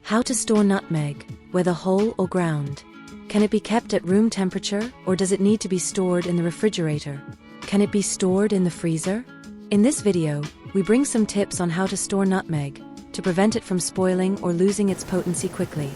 How to store nutmeg, whether whole or ground. Can it be kept at room temperature, or does it need to be stored in the refrigerator? Can it be stored in the freezer? In this video, we bring some tips on how to store nutmeg, to prevent it from spoiling or losing its potency quickly.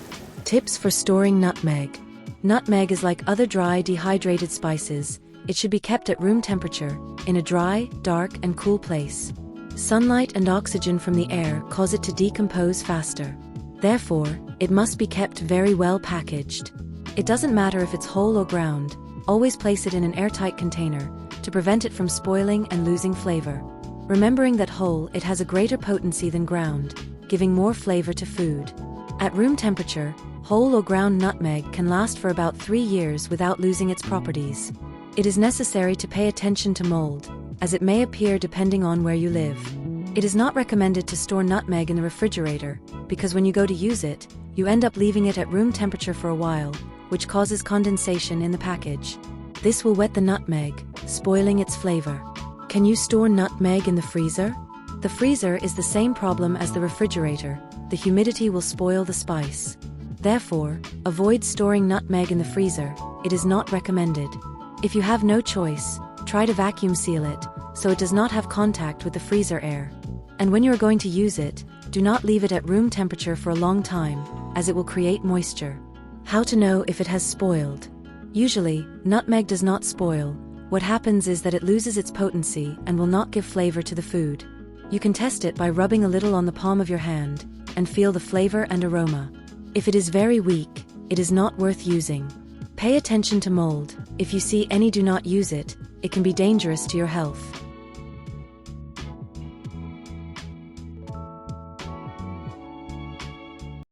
Tips for storing nutmeg. Nutmeg is like other dry, dehydrated spices. It should be kept at room temperature, in a dry, dark, and cool place. Sunlight and oxygen from the air cause it to decompose faster. Therefore, it must be kept very well packaged. It doesn't matter if it's whole or ground, always place it in an airtight container, to prevent it from spoiling and losing flavor. Remembering that whole, it has a greater potency than ground, giving more flavor to food. At room temperature, whole or ground nutmeg can last for about 3 years without losing its properties. It is necessary to pay attention to mold, as it may appear depending on where you live. It is not recommended to store nutmeg in the refrigerator, because when you go to use it, you end up leaving it at room temperature for a while, which causes condensation in the package. This will wet the nutmeg, spoiling its flavor. Can you store nutmeg in the freezer? The freezer is the same problem as the refrigerator. The humidity will spoil the spice. Therefore, avoid storing nutmeg in the freezer. It is not recommended. If you have no choice, try to vacuum seal it, so it does not have contact with the freezer air. And when you are going to use it, do not leave it at room temperature for a long time, as it will create moisture. How to know if it has spoiled? Usually, nutmeg does not spoil. What happens is that it loses its potency and will not give flavor to the food. You can test it by rubbing a little on the palm of your hand, and feel the flavor and aroma. If it is very weak, it is not worth using. Pay attention to mold. If you see any, do not use it. It can be dangerous to your health.